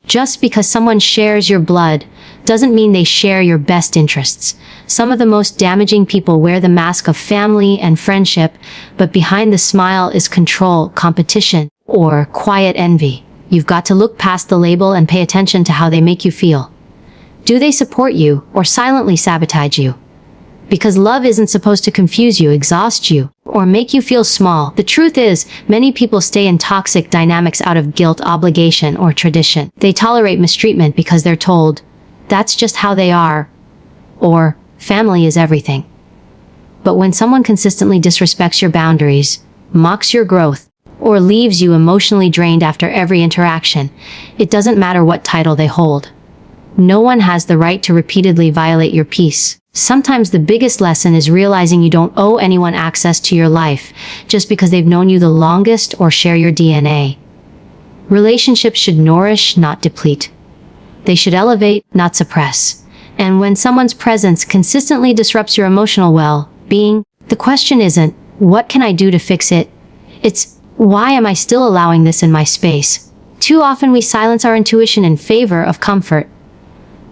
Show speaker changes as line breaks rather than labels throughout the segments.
Just because someone shares your blood doesn't mean they share your best interests. Some of the most damaging people wear the mask of family and friendship, but behind the smile is control, competition, or quiet envy. You've got to look past the label and pay attention to how they make you feel. Do they support you or silently sabotage you? Because love isn't supposed to confuse you, exhaust you, or make you feel small. The truth is, many people stay in toxic dynamics out of guilt, obligation, or tradition. They tolerate mistreatment because they're told, that's just how they are, or family is everything. But when someone consistently disrespects your boundaries, mocks your growth, or leaves you emotionally drained after every interaction, it doesn't matter what title they hold. No one has the right to repeatedly violate your peace. Sometimes the biggest lesson is realizing you don't owe anyone access to your life just because they've known you the longest or share your DNA. Relationships should nourish, not deplete. They should elevate, not suppress. And when someone's presence consistently disrupts your emotional well-being, the question isn't, what can I do to fix it? It's, why am I still allowing this in my space? Too often we silence our intuition in favor of comfort.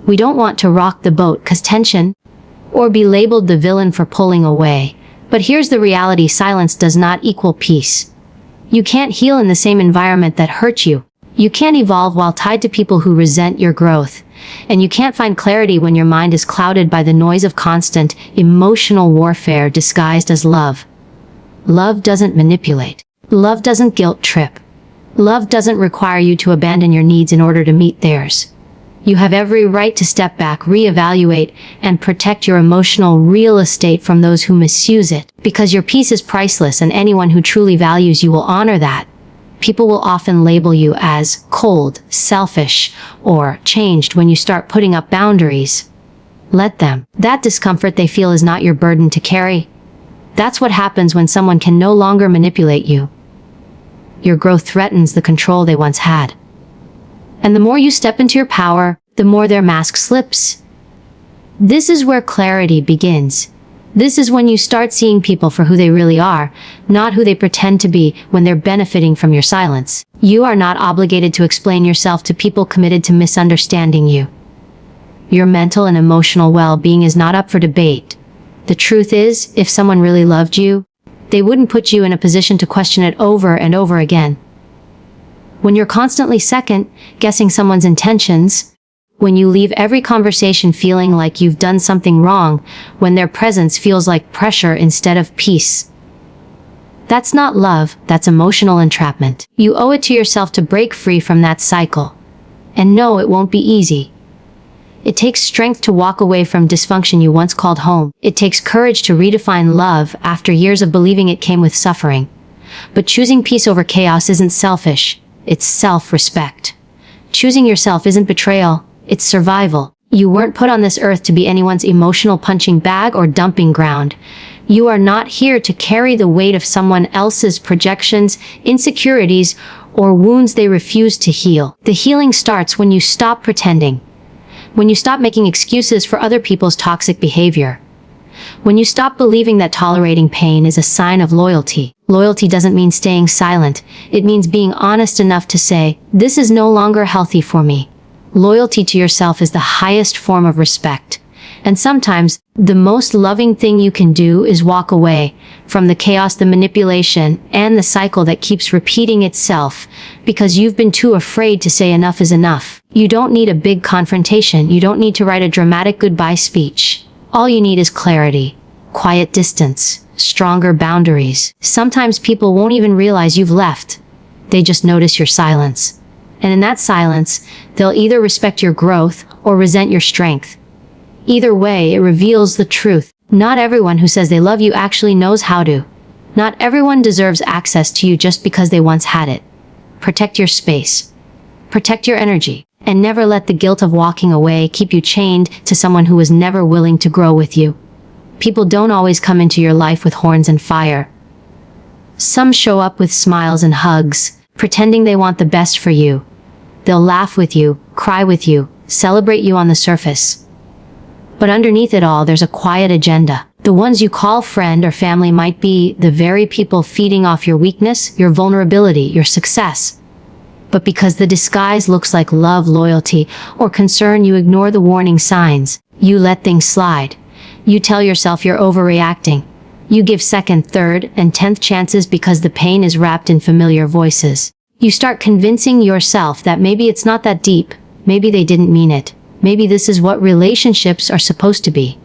We don't want to rock the boat because tension, or be labeled the villain for pulling away. But here's the reality: silence does not equal peace. You can't heal in the same environment that hurt you. You can't evolve while tied to people who resent your growth. And you can't find clarity when your mind is clouded by the noise of constant, emotional warfare disguised as love. Love doesn't manipulate. Love doesn't guilt trip. Love doesn't require you to abandon your needs in order to meet theirs. You have every right to step back, reevaluate, and protect your emotional real estate from those who misuse it. Because your peace is priceless, and anyone who truly values you will honor that. People will often label you as cold, selfish, or changed when you start putting up boundaries. Let them. That discomfort they feel is not your burden to carry. That's what happens when someone can no longer manipulate you. Your growth threatens the control they once had. And the more you step into your power, the more their mask slips. This is where clarity begins. This is when you start seeing people for who they really are, not who they pretend to be when they're benefiting from your silence. You are not obligated to explain yourself to people committed to misunderstanding you. Your mental and emotional well-being is not up for debate. The truth is, if someone really loved you, they wouldn't put you in a position to question it over and over again. When you're constantly second-guessing someone's intentions, when you leave every conversation feeling like you've done something wrong, when their presence feels like pressure instead of peace. That's not love, that's emotional entrapment. You owe it to yourself to break free from that cycle. And no, it won't be easy. It takes strength to walk away from dysfunction you once called home. It takes courage to redefine love after years of believing it came with suffering. But choosing peace over chaos isn't selfish, it's self-respect. Choosing yourself isn't betrayal, it's survival. You weren't put on this earth to be anyone's emotional punching bag or dumping ground. You are not here to carry the weight of someone else's projections, insecurities, or wounds they refuse to heal. The healing starts when you stop pretending. When you stop making excuses for other people's toxic behavior. When you stop believing that tolerating pain is a sign of loyalty. Loyalty doesn't mean staying silent. It means being honest enough to say, this is no longer healthy for me. Loyalty to yourself is the highest form of respect. And sometimes, the most loving thing you can do is walk away from the chaos, the manipulation, and the cycle that keeps repeating itself because you've been too afraid to say enough is enough. You don't need a big confrontation. You don't need to write a dramatic goodbye speech. All you need is clarity, quiet distance, stronger boundaries. Sometimes people won't even realize you've left. They just notice your silence. And in that silence, they'll either respect your growth or resent your strength. Either way, it reveals the truth. Not everyone who says they love you actually knows how to. Not everyone deserves access to you just because they once had it. Protect your space. Protect your energy. And never let the guilt of walking away keep you chained to someone who was never willing to grow with you. People don't always come into your life with horns and fire. Some show up with smiles and hugs, pretending they want the best for you. They'll laugh with you, cry with you, celebrate you on the surface. But underneath it all, there's a quiet agenda. The ones you call friend or family might be the very people feeding off your weakness, your vulnerability, your success. But because the disguise looks like love, loyalty, or concern, you ignore the warning signs. You let things slide. You tell yourself you're overreacting. You give second, third, and 10th chances because the pain is wrapped in familiar voices. You start convincing yourself that maybe it's not that deep. Maybe they didn't mean it. Maybe this is what relationships are supposed to be.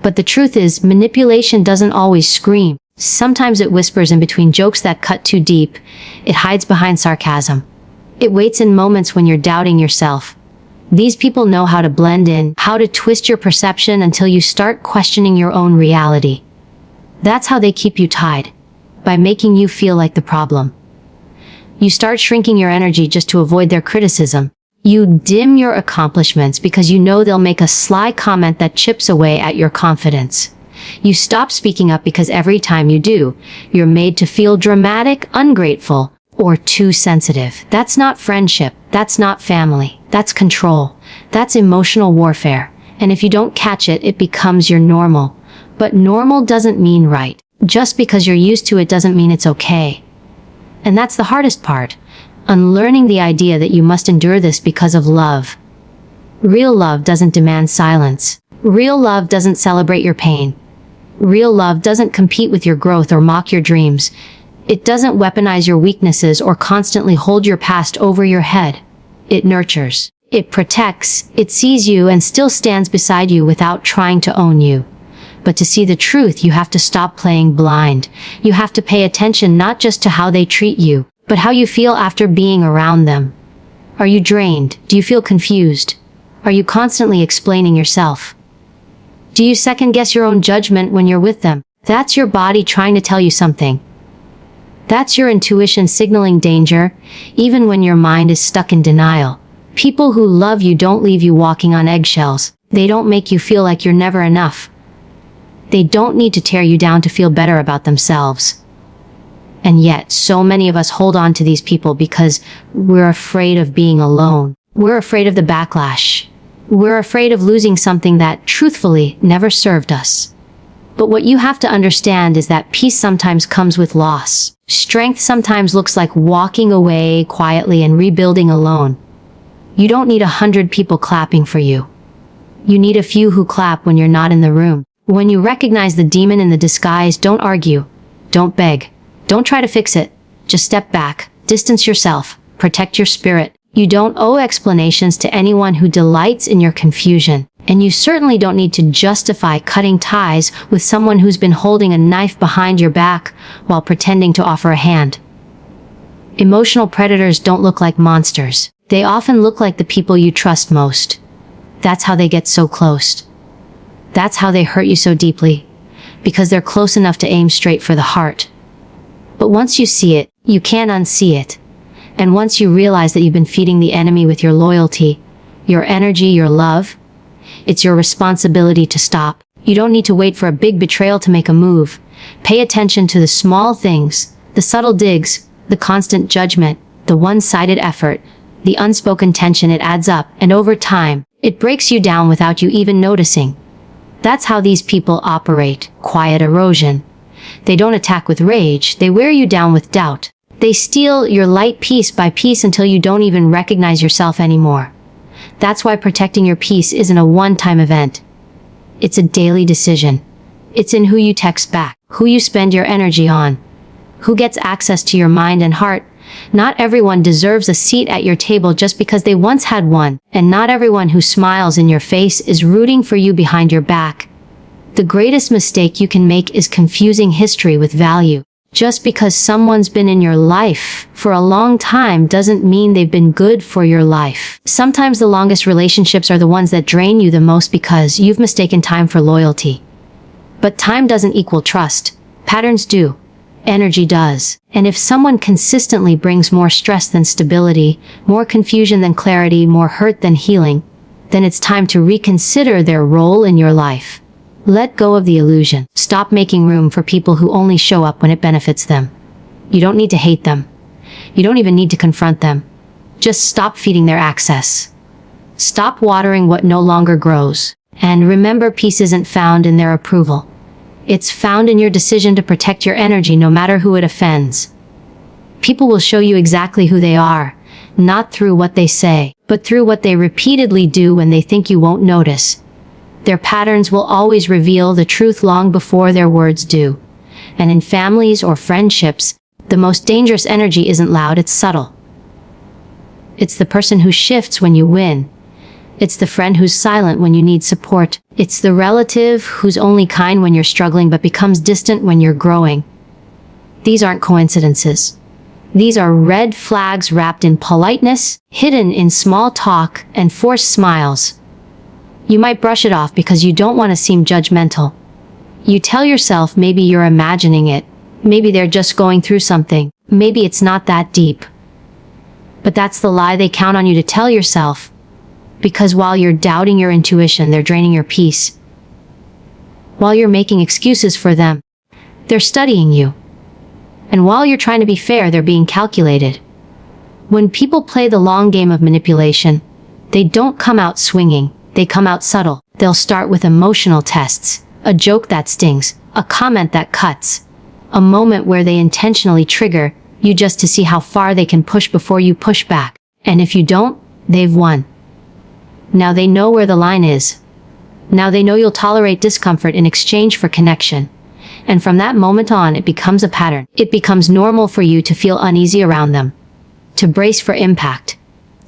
But the truth is, manipulation doesn't always scream. Sometimes it whispers in between jokes that cut too deep. It hides behind sarcasm. It waits in moments when you're doubting yourself. These people know how to blend in, how to twist your perception until you start questioning your own reality. That's how they keep you tied, by making you feel like the problem. You start shrinking your energy just to avoid their criticism. You dim your accomplishments because you know they'll make a sly comment that chips away at your confidence. You stop speaking up because every time you do, you're made to feel dramatic, ungrateful, or too sensitive. That's not friendship. That's not family. That's control. That's emotional warfare. And if you don't catch it, it becomes your normal. But normal doesn't mean right. Just because you're used to it doesn't mean it's okay. And that's the hardest part. Unlearning the idea that you must endure this because of love. Real love doesn't demand silence. Real love doesn't celebrate your pain. Real love doesn't compete with your growth or mock your dreams. It doesn't weaponize your weaknesses or constantly hold your past over your head. It nurtures. It protects. It sees you and still stands beside you without trying to own you. But to see the truth, you have to stop playing blind. You have to pay attention not just to how they treat you, but how you feel after being around them. Are you drained? Do you feel confused? Are you constantly explaining yourself? Do you second-guess your own judgment when you're with them? That's your body trying to tell you something. That's your intuition signaling danger, even when your mind is stuck in denial. People who love you don't leave you walking on eggshells. They don't make you feel like you're never enough. They don't need to tear you down to feel better about themselves. And yet, so many of us hold on to these people because we're afraid of being alone. We're afraid of the backlash. We're afraid of losing something that, truthfully, never served us. But what you have to understand is that peace sometimes comes with loss. Strength sometimes looks like walking away quietly and rebuilding alone. You don't need 100 people clapping for you. You need a few who clap when you're not in the room. When you recognize the demon in the disguise, don't argue. Don't beg. Don't try to fix it. Just step back, distance yourself, protect your spirit. You don't owe explanations to anyone who delights in your confusion. And you certainly don't need to justify cutting ties with someone who's been holding a knife behind your back while pretending to offer a hand. Emotional predators don't look like monsters. They often look like the people you trust most. That's how they get so close. That's how they hurt you so deeply. Because they're close enough to aim straight for the heart. But once you see it, you can't unsee it. And once you realize that you've been feeding the enemy with your loyalty, your energy, your love, it's your responsibility to stop. You don't need to wait for a big betrayal to make a move. Pay attention to the small things, the subtle digs, the constant judgment, the one-sided effort, the unspoken tension. It adds up, and over time, it breaks you down without you even noticing. That's how these people operate. Quiet erosion. They don't attack with rage, they wear you down with doubt. They steal your light piece by piece until you don't even recognize yourself anymore. That's why protecting your peace isn't a one-time event. It's a daily decision. It's in who you text back, who you spend your energy on, who gets access to your mind and heart. Not everyone deserves a seat at your table just because they once had one, and not everyone who smiles in your face is rooting for you behind your back. The greatest mistake you can make is confusing history with value. Just because someone's been in your life for a long time doesn't mean they've been good for your life. Sometimes the longest relationships are the ones that drain you the most because you've mistaken time for loyalty. But time doesn't equal trust. Patterns do. Energy does. And if someone consistently brings more stress than stability, more confusion than clarity, more hurt than healing, then it's time to reconsider their role in your life. Let go of the illusion. Stop making room for people who only show up when it benefits them. You don't need to hate them. You don't even need to confront them. Just stop feeding their access. Stop watering what no longer grows. And remember, peace isn't found in their approval. It's found in your decision to protect your energy no matter who it offends. People will show you exactly who they are, not through what they say, but through what they repeatedly do when they think you won't notice. Their patterns will always reveal the truth long before their words do. And in families or friendships, the most dangerous energy isn't loud, it's subtle. It's the person who shifts when you win. It's the friend who's silent when you need support. It's the relative who's only kind when you're struggling but becomes distant when you're growing. These aren't coincidences. These are red flags wrapped in politeness, hidden in small talk and forced smiles. You might brush it off because you don't want to seem judgmental. You tell yourself maybe you're imagining it. Maybe they're just going through something. Maybe it's not that deep. But that's the lie they count on you to tell yourself. Because while you're doubting your intuition, they're draining your peace. While you're making excuses for them, they're studying you. And while you're trying to be fair, they're being calculated. When people play the long game of manipulation, they don't come out swinging, they come out subtle. They'll start with emotional tests, a joke that stings, a comment that cuts, a moment where they intentionally trigger you just to see how far they can push before you push back. And if you don't, they've won. Now they know where the line is. Now they know you'll tolerate discomfort in exchange for connection. And from that moment on, it becomes a pattern. It becomes normal for you to feel uneasy around them, to brace for impact,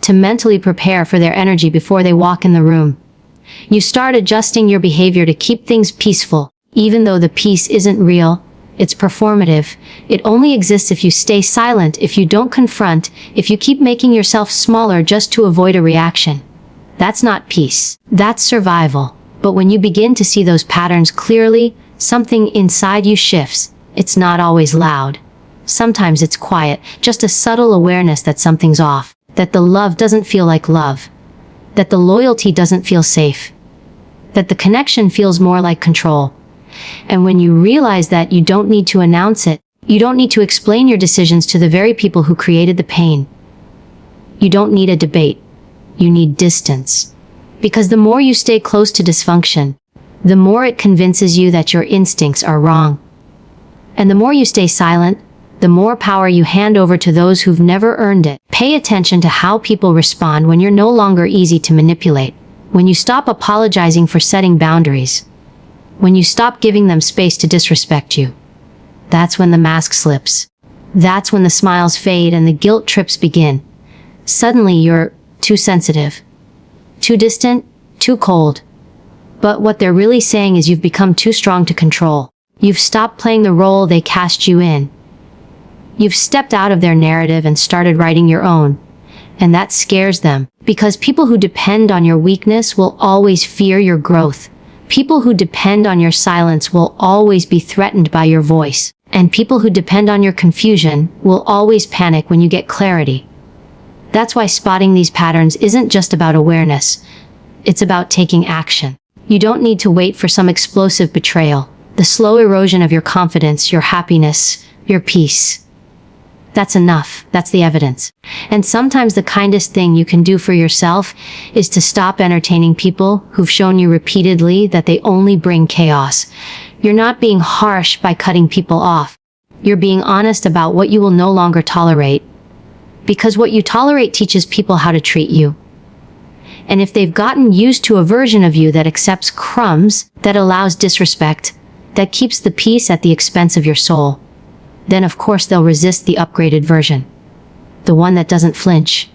to mentally prepare for their energy before they walk in the room. You start adjusting your behavior to keep things peaceful, even though the peace isn't real. It's performative. It only exists if you stay silent, if you don't confront, if you keep making yourself smaller just to avoid a reaction. That's not peace. That's survival. But when you begin to see those patterns clearly, something inside you shifts. It's not always loud. Sometimes it's quiet, just a subtle awareness that something's off, that the love doesn't feel like love, that the loyalty doesn't feel safe, that the connection feels more like control. And when you realize that, you don't need to announce it. You don't need to explain your decisions to the very people who created the pain. You don't need a debate. You need distance. Because the more you stay close to dysfunction, the more it convinces you that your instincts are wrong. And the more you stay silent, the more power you hand over to those who've never earned it. Pay attention to how people respond when you're no longer easy to manipulate. When you stop apologizing for setting boundaries. When you stop giving them space to disrespect you. That's when the mask slips. That's when the smiles fade and the guilt trips begin. Suddenly you're too sensitive, too distant, too cold. But what they're really saying is you've become too strong to control. You've stopped playing the role they cast you in. You've stepped out of their narrative and started writing your own. And that scares them, because people who depend on your weakness will always fear your growth. People who depend on your silence will always be threatened by your voice. And people who depend on your confusion will always panic when you get clarity. That's why spotting these patterns isn't just about awareness. It's about taking action. You don't need to wait for some explosive betrayal, the slow erosion of your confidence, your happiness, your peace. That's enough. That's the evidence. And sometimes the kindest thing you can do for yourself is to stop entertaining people who've shown you repeatedly that they only bring chaos. You're not being harsh by cutting people off. You're being honest about what you will no longer tolerate. Because what you tolerate teaches people how to treat you. And if they've gotten used to a version of you that accepts crumbs, that allows disrespect, that keeps the peace at the expense of your soul, then of course they'll resist the upgraded version. The one that doesn't flinch.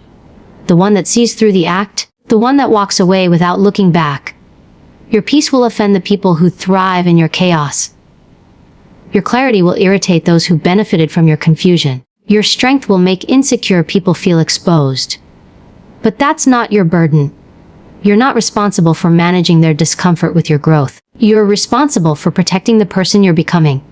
The one that sees through the act. The one that walks away without looking back. Your peace will offend the people who thrive in your chaos. Your clarity will irritate those who benefited from your confusion. Your strength will make insecure people feel exposed. But that's not your burden. You're not responsible for managing their discomfort with your growth. You're responsible for protecting the person you're becoming.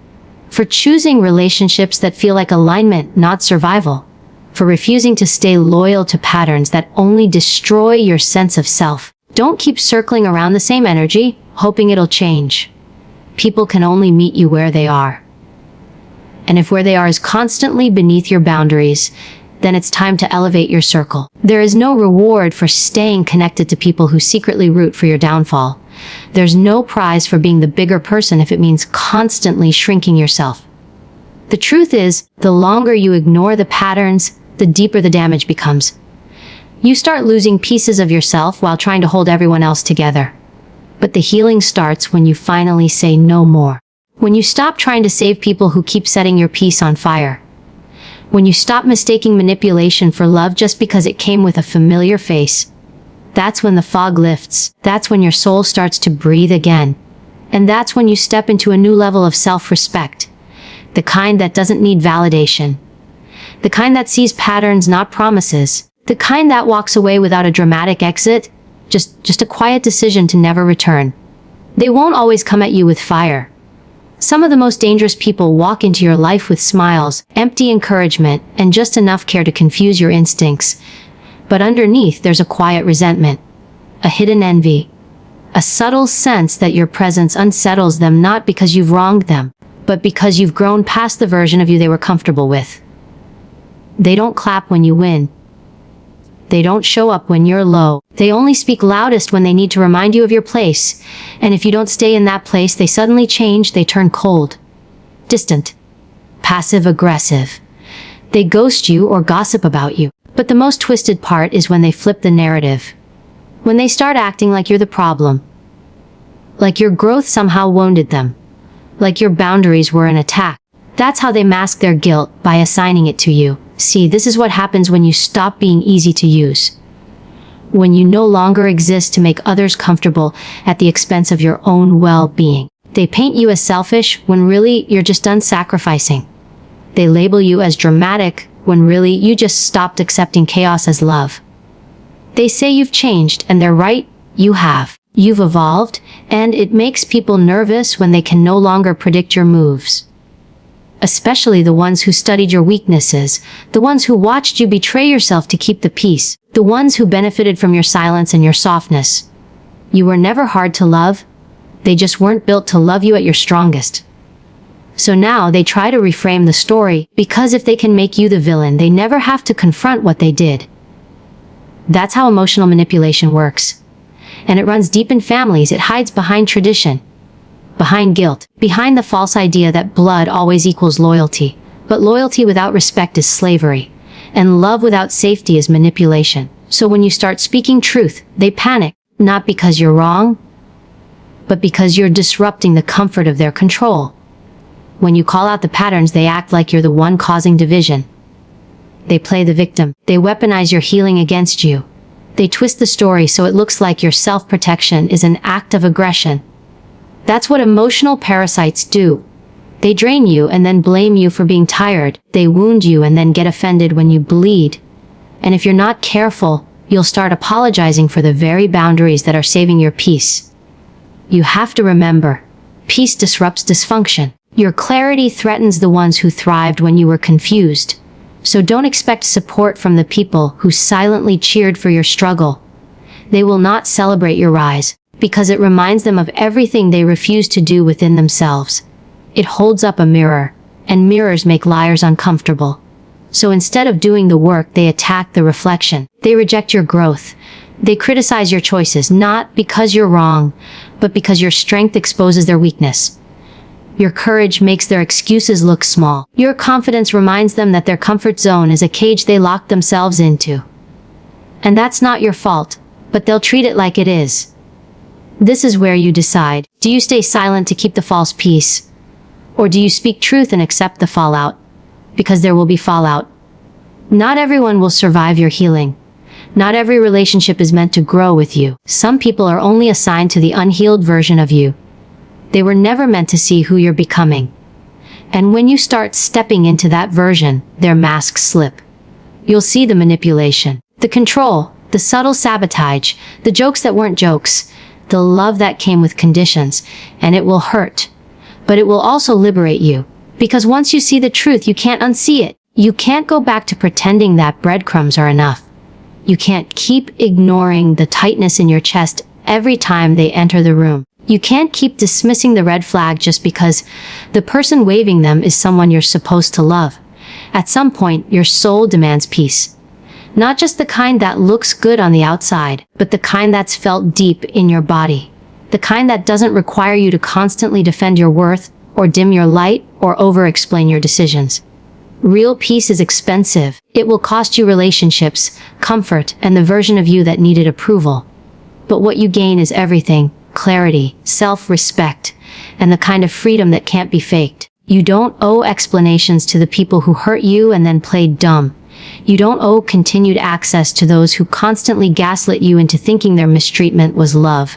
For choosing relationships that feel like alignment, not survival. For refusing to stay loyal to patterns that only destroy your sense of self. Don't keep circling around the same energy, hoping it'll change. People can only meet you where they are. And if where they are is constantly beneath your boundaries, then it's time to elevate your circle. There is no reward for staying connected to people who secretly root for your downfall. There's no prize for being the bigger person if it means constantly shrinking yourself. The truth is, the longer you ignore the patterns, the deeper the damage becomes. You start losing pieces of yourself while trying to hold everyone else together. But the healing starts when you finally say no more. When you stop trying to save people who keep setting your peace on fire. When you stop mistaking manipulation for love just because it came with a familiar face. That's when the fog lifts. That's when your soul starts to breathe again. And that's when you step into a new level of self-respect. The kind that doesn't need validation. The kind that sees patterns, not promises. The kind that walks away without a dramatic exit. Just a quiet decision to never return. They won't always come at you with fire. Some of the most dangerous people walk into your life with smiles, empty encouragement, and just enough care to confuse your instincts. But underneath, there's a quiet resentment, a hidden envy, a subtle sense that your presence unsettles them not because you've wronged them, but because you've grown past the version of you they were comfortable with. They don't clap when you win. They don't show up when you're low. They only speak loudest when they need to remind you of your place. And if you don't stay in that place, they suddenly change, they turn cold, distant, passive-aggressive. They ghost you or gossip about you. But the most twisted part is when they flip the narrative. When they start acting like you're the problem. Like your growth somehow wounded them. Like your boundaries were an attack. That's how they mask their guilt, by assigning it to you. See, this is what happens when you stop being easy to use. When you no longer exist to make others comfortable at the expense of your own well-being. They paint you as selfish when really you're just done sacrificing. They label you as dramatic when really you just stopped accepting chaos as love. They say you've changed, and they're right, you have. You've evolved, and it makes people nervous when they can no longer predict your moves. Especially the ones who studied your weaknesses, the ones who watched you betray yourself to keep the peace, the ones who benefited from your silence and your softness. You were never hard to love. They just weren't built to love you at your strongest. So now they try to reframe the story, because if they can make you the villain, they never have to confront what they did. That's how emotional manipulation works. And it runs deep in families. It hides behind tradition, behind guilt, behind the false idea that blood always equals loyalty. But loyalty without respect is slavery, and love without safety is manipulation. So when you start speaking truth, they panic, not because you're wrong, but because you're disrupting the comfort of their control. When you call out the patterns, they act like you're the one causing division. They play the victim. They weaponize your healing against you. They twist the story so it looks like your self-protection is an act of aggression. That's what emotional parasites do. They drain you and then blame you for being tired. They wound you and then get offended when you bleed. And if you're not careful, you'll start apologizing for the very boundaries that are saving your peace. You have to remember, peace disrupts dysfunction. Your clarity threatens the ones who thrived when you were confused. So don't expect support from the people who silently cheered for your struggle. They will not celebrate your rise, because it reminds them of everything they refuse to do within themselves. It holds up a mirror, and mirrors make liars uncomfortable. So instead of doing the work, they attack the reflection. They reject your growth. They criticize your choices, not because you're wrong, but because your strength exposes their weakness. Your courage makes their excuses look small. Your confidence reminds them that their comfort zone is a cage they locked themselves into. And that's not your fault, but they'll treat it like it is. This is where you decide. Do you stay silent to keep the false peace? Or do you speak truth and accept the fallout? Because there will be fallout. Not everyone will survive your healing. Not every relationship is meant to grow with you. Some people are only assigned to the unhealed version of you. They were never meant to see who you're becoming. And when you start stepping into that version, their masks slip. You'll see the manipulation, the control, the subtle sabotage, the jokes that weren't jokes, the love that came with conditions, and it will hurt. But it will also liberate you. Because once you see the truth, you can't unsee it. You can't go back to pretending that breadcrumbs are enough. You can't keep ignoring the tightness in your chest every time they enter the room. You can't keep dismissing the red flag just because the person waving them is someone you're supposed to love. At some point, your soul demands peace. Not just the kind that looks good on the outside, but the kind that's felt deep in your body. The kind that doesn't require you to constantly defend your worth or dim your light, or over-explain your decisions. Real peace is expensive. It will cost you relationships, comfort, and the version of you that needed approval. But what you gain is everything: clarity, self-respect, and the kind of freedom that can't be faked. You don't owe explanations to the people who hurt you and then played dumb. You don't owe continued access to those who constantly gaslit you into thinking their mistreatment was love.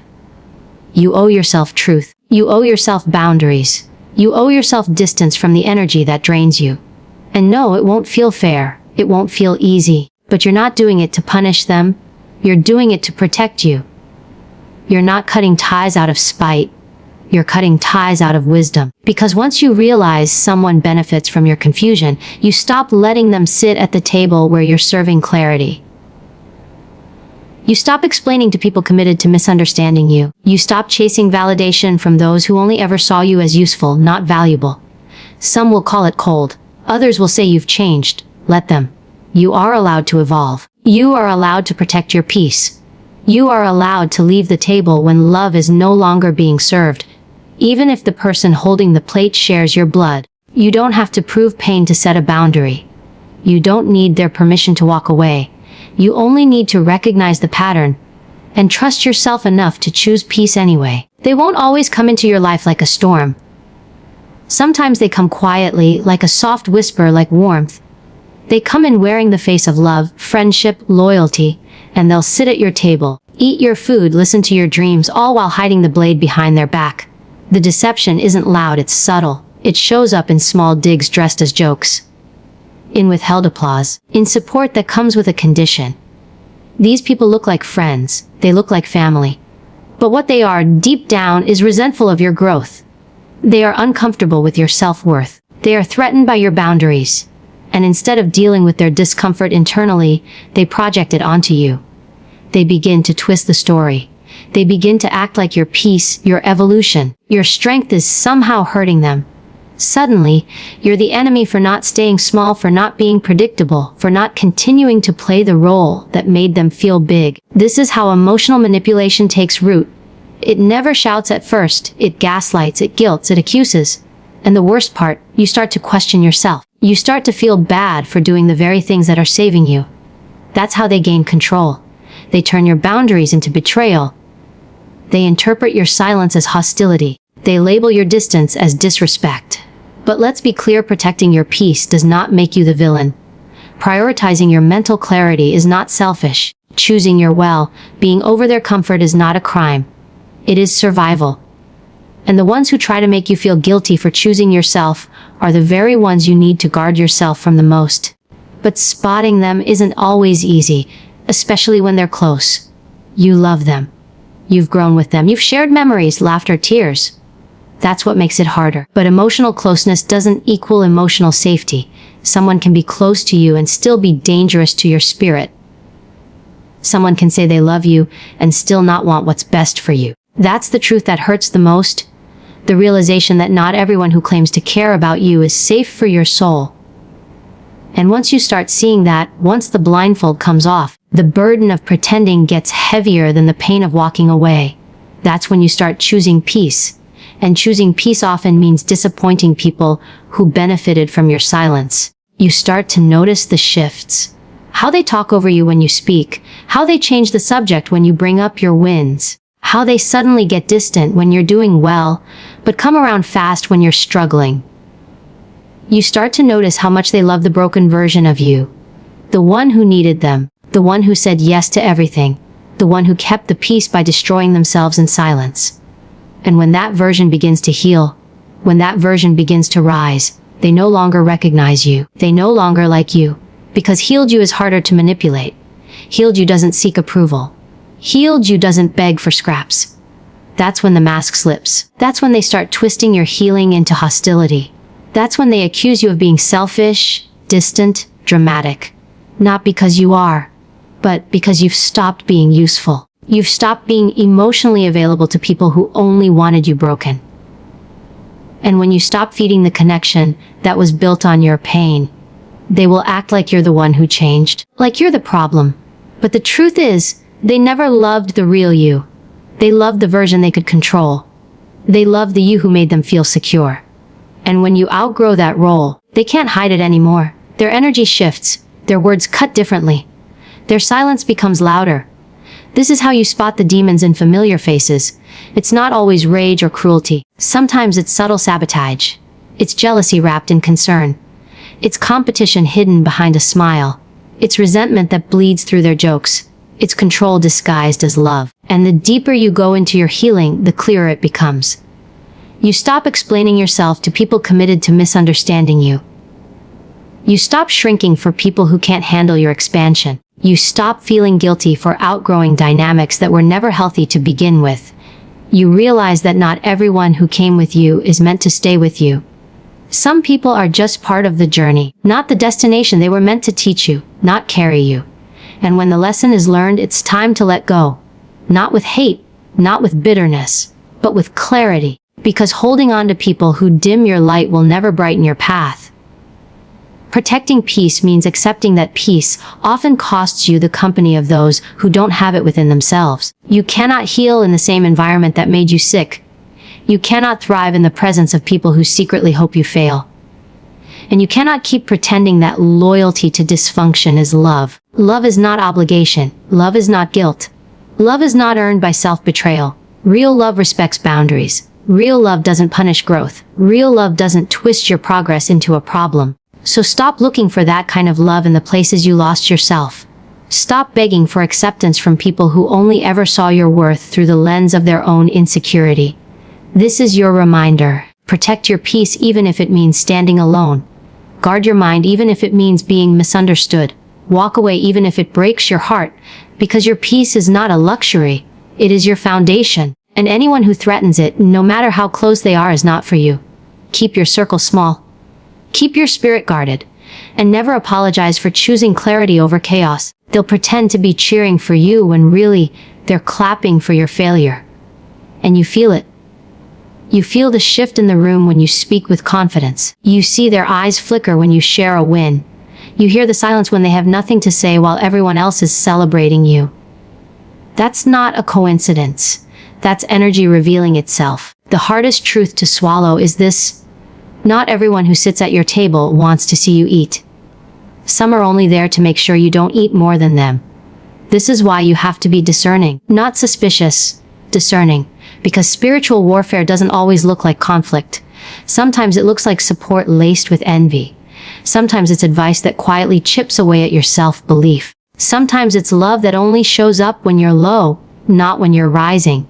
You owe yourself truth. You owe yourself boundaries. You owe yourself distance from the energy that drains you. And no, it won't feel fair. It won't feel easy. But you're not doing it to punish them. You're doing it to protect you. You're not cutting ties out of spite. You're cutting ties out of wisdom. Because once you realize someone benefits from your confusion, you stop letting them sit at the table where you're serving clarity. You stop explaining to people committed to misunderstanding you. You stop chasing validation from those who only ever saw you as useful, not valuable. Some will call it cold. Others will say you've changed. Let them. You are allowed to evolve. You are allowed to protect your peace. You are allowed to leave the table when love is no longer being served, even if the person holding the plate shares your blood. You don't have to prove pain to set a boundary. You don't need their permission to walk away. You only need to recognize the pattern and trust yourself enough to choose peace anyway. They won't always come into your life like a storm. Sometimes they come quietly, like a soft whisper, like warmth. They come in wearing the face of love, friendship, loyalty, and they'll sit at your table, eat your food, listen to your dreams, all while hiding the blade behind their back. The deception isn't loud, it's subtle. It shows up in small digs dressed as jokes, in withheld applause, in support that comes with a condition. These people look like friends, they look like family. But what they are, deep down, is resentful of your growth. They are uncomfortable with your self-worth. They are threatened by your boundaries. And instead of dealing with their discomfort internally, they project it onto you. They begin to twist the story. They begin to act like your peace, your evolution, your strength is somehow hurting them. Suddenly, you're the enemy for not staying small, for not being predictable, for not continuing to play the role that made them feel big. This is how emotional manipulation takes root. It never shouts at first. It gaslights, it guilts, it accuses. And the worst part, you start to question yourself. You start to feel bad for doing the very things that are saving you. That's how they gain control. They turn your boundaries into betrayal. They interpret your silence as hostility. They label your distance as disrespect. But let's be clear, protecting your peace does not make you the villain. Prioritizing your mental clarity is not selfish. Choosing your well-being over their comfort is not a crime. It is survival. And the ones who try to make you feel guilty for choosing yourself are the very ones you need to guard yourself from the most. But spotting them isn't always easy, especially when they're close. You love them. You've grown with them. You've shared memories, laughter, tears. That's what makes it harder. But emotional closeness doesn't equal emotional safety. Someone can be close to you and still be dangerous to your spirit. Someone can say they love you and still not want what's best for you. That's the truth that hurts the most. The realization that not everyone who claims to care about you is safe for your soul. And once you start seeing that, once the blindfold comes off, the burden of pretending gets heavier than the pain of walking away. That's when you start choosing peace. And choosing peace often means disappointing people who benefited from your silence. You start to notice the shifts. How they talk over you when you speak. How they change the subject when you bring up your wins. How they suddenly get distant when you're doing well, but come around fast when you're struggling. You start to notice how much they love the broken version of you. The one who needed them. The one who said yes to everything. The one who kept the peace by destroying themselves in silence. And when that version begins to heal, when that version begins to rise, they no longer recognize you. They no longer like you. Because healed you is harder to manipulate. Healed you doesn't seek approval. Healed you doesn't beg for scraps. That's when the mask slips. That's when they start twisting your healing into hostility. That's when they accuse you of being selfish, distant, dramatic. Not because you are, but because you've stopped being useful. You've stopped being emotionally available to people who only wanted you broken. And when you stop feeding the connection that was built on your pain, they will act like you're the one who changed, like you're the problem. But the truth is, they never loved the real you. They loved the version they could control. They loved the you who made them feel secure. And when you outgrow that role, they can't hide it anymore. Their energy shifts, their words cut differently. Their silence becomes louder. This is how you spot the demons in familiar faces. It's not always rage or cruelty. Sometimes it's subtle sabotage. It's jealousy wrapped in concern. It's competition hidden behind a smile. It's resentment that bleeds through their jokes. It's control disguised as love. And the deeper you go into your healing, the clearer it becomes. You stop explaining yourself to people committed to misunderstanding you. You stop shrinking for people who can't handle your expansion. You stop feeling guilty for outgrowing dynamics that were never healthy to begin with. You realize that not everyone who came with you is meant to stay with you. Some people are just part of the journey, not the destination. They were meant to teach you, not carry you. And when the lesson is learned, it's time to let go. Not with hate, not with bitterness, but with clarity. Because holding on to people who dim your light will never brighten your path. Protecting peace means accepting that peace often costs you the company of those who don't have it within themselves. You cannot heal in the same environment that made you sick. You cannot thrive in the presence of people who secretly hope you fail. And you cannot keep pretending that loyalty to dysfunction is love. Love is not obligation. Love is not guilt. Love is not earned by self-betrayal. Real love respects boundaries. Real love doesn't punish growth. Real love doesn't twist your progress into a problem. So stop looking for that kind of love in the places you lost yourself. Stop begging for acceptance from people who only ever saw your worth through the lens of their own insecurity. This is your reminder. Protect your peace even if it means standing alone. Guard your mind even if it means being misunderstood. Walk away even if it breaks your heart, because your peace is not a luxury. It is your foundation. And anyone who threatens it, no matter how close they are, is not for you. Keep your circle small. Keep your spirit guarded. And never apologize for choosing clarity over chaos. They'll pretend to be cheering for you when really, they're clapping for your failure. And you feel it. You feel the shift in the room when you speak with confidence. You see their eyes flicker when you share a win. You hear the silence when they have nothing to say while everyone else is celebrating you. That's not a coincidence. That's energy revealing itself. The hardest truth to swallow is this: not everyone who sits at your table wants to see you eat. Some are only there to make sure you don't eat more than them. This is why you have to be discerning, not suspicious, discerning, because spiritual warfare doesn't always look like conflict. Sometimes it looks like support laced with envy. Sometimes it's advice that quietly chips away at your self-belief. Sometimes it's love that only shows up when you're low, not when you're rising.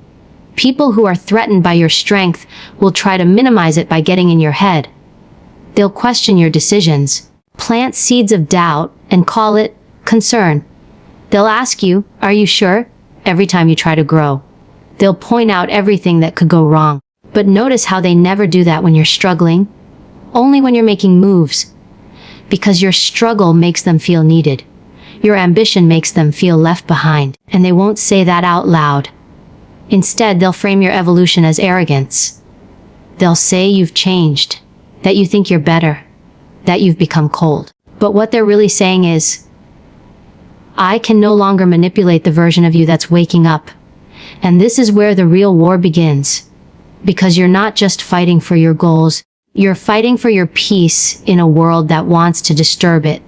People who are threatened by your strength will try to minimize it by getting in your head. They'll question your decisions, plant seeds of doubt, and call it concern. They'll ask you, "Are you sure?" every time you try to grow. They'll point out everything that could go wrong. But notice how they never do that when you're struggling. Only when you're making moves. Because your struggle makes them feel needed. Your ambition makes them feel left behind. And they won't say that out loud. Instead, they'll frame your evolution as arrogance. They'll say you've changed, that you think you're better, that you've become cold. But what they're really saying is, I can no longer manipulate the version of you that's waking up. And this is where the real war begins. Because you're not just fighting for your goals, you're fighting for your peace in a world that wants to disturb it.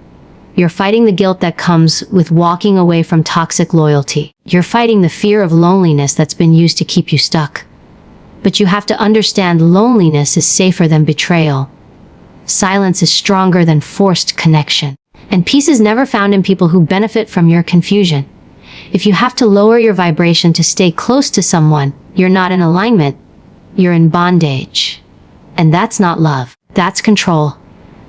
You're fighting the guilt that comes with walking away from toxic loyalty. You're fighting the fear of loneliness that's been used to keep you stuck. But you have to understand loneliness is safer than betrayal. Silence is stronger than forced connection. And peace is never found in people who benefit from your confusion. If you have to lower your vibration to stay close to someone, you're not in alignment. You're in bondage. And that's not love. That's control.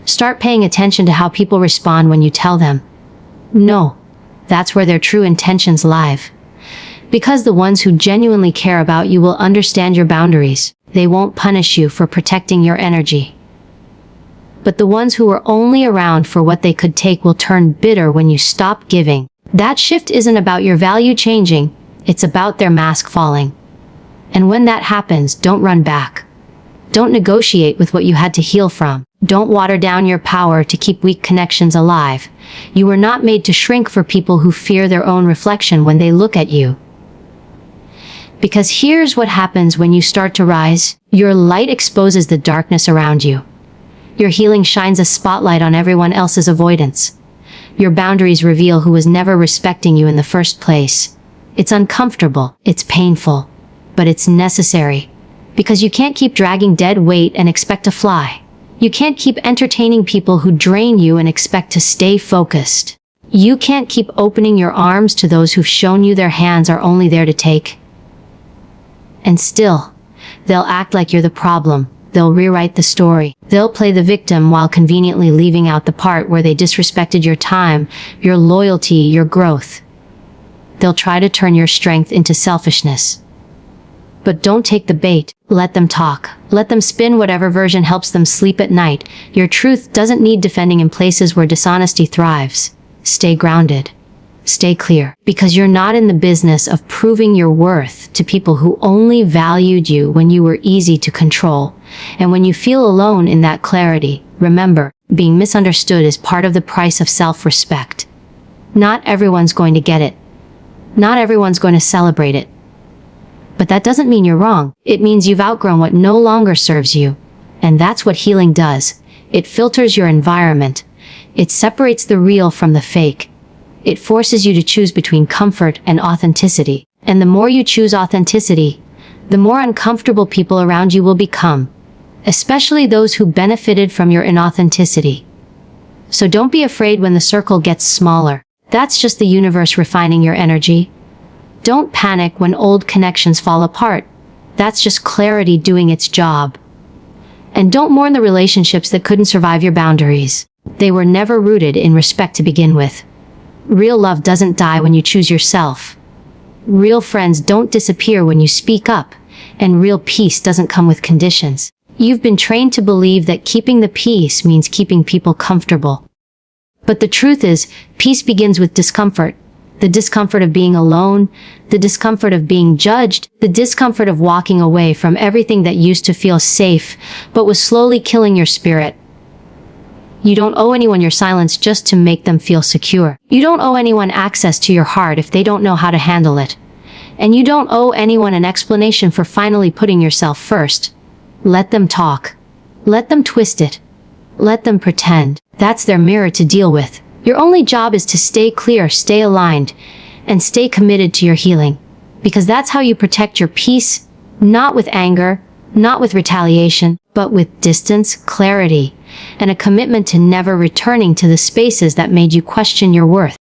Start paying attention to how people respond when you tell them no. That's where their true intentions live. Because the ones who genuinely care about you will understand your boundaries. They won't punish you for protecting your energy. But the ones who are only around for what they could take will turn bitter when you stop giving. That shift isn't about your value changing. It's about their mask falling. And when that happens, don't run back. Don't negotiate with what you had to heal from. Don't water down your power to keep weak connections alive. You were not made to shrink for people who fear their own reflection when they look at you. Because here's what happens when you start to rise. Your light exposes the darkness around you. Your healing shines a spotlight on everyone else's avoidance. Your boundaries reveal who was never respecting you in the first place. It's uncomfortable, it's painful, but it's necessary. Because you can't keep dragging dead weight and expect to fly. You can't keep entertaining people who drain you and expect to stay focused. You can't keep opening your arms to those who've shown you their hands are only there to take. And still, they'll act like you're the problem. They'll rewrite the story. They'll play the victim while conveniently leaving out the part where they disrespected your time, your loyalty, your growth. They'll try to turn your strength into selfishness. But don't take the bait. Let them talk. Let them spin whatever version helps them sleep at night. Your truth doesn't need defending in places where dishonesty thrives. Stay grounded. Stay clear. Because you're not in the business of proving your worth to people who only valued you when you were easy to control. And when you feel alone in that clarity, remember, being misunderstood is part of the price of self-respect. Not everyone's going to get it. Not everyone's going to celebrate it. But that doesn't mean you're wrong. It means you've outgrown what no longer serves you. And that's what healing does. It filters your environment. It separates the real from the fake. It forces you to choose between comfort and authenticity. And the more you choose authenticity, the more uncomfortable people around you will become, especially those who benefited from your inauthenticity. So don't be afraid when the circle gets smaller. That's just the universe refining your energy. Don't panic when old connections fall apart. That's just clarity doing its job. And don't mourn the relationships that couldn't survive your boundaries. They were never rooted in respect to begin with. Real love doesn't die when you choose yourself. Real friends don't disappear when you speak up. And real peace doesn't come with conditions. You've been trained to believe that keeping the peace means keeping people comfortable. But the truth is, peace begins with discomfort. The discomfort of being alone, the discomfort of being judged, the discomfort of walking away from everything that used to feel safe, but was slowly killing your spirit. You don't owe anyone your silence just to make them feel secure. You don't owe anyone access to your heart if they don't know how to handle it. And you don't owe anyone an explanation for finally putting yourself first. Let them talk. Let them twist it. Let them pretend. That's their mirror to deal with. Your only job is to stay clear, stay aligned, and stay committed to your healing. Because that's how you protect your peace, not with anger, not with retaliation, but with distance, clarity, and a commitment to never returning to the spaces that made you question your worth.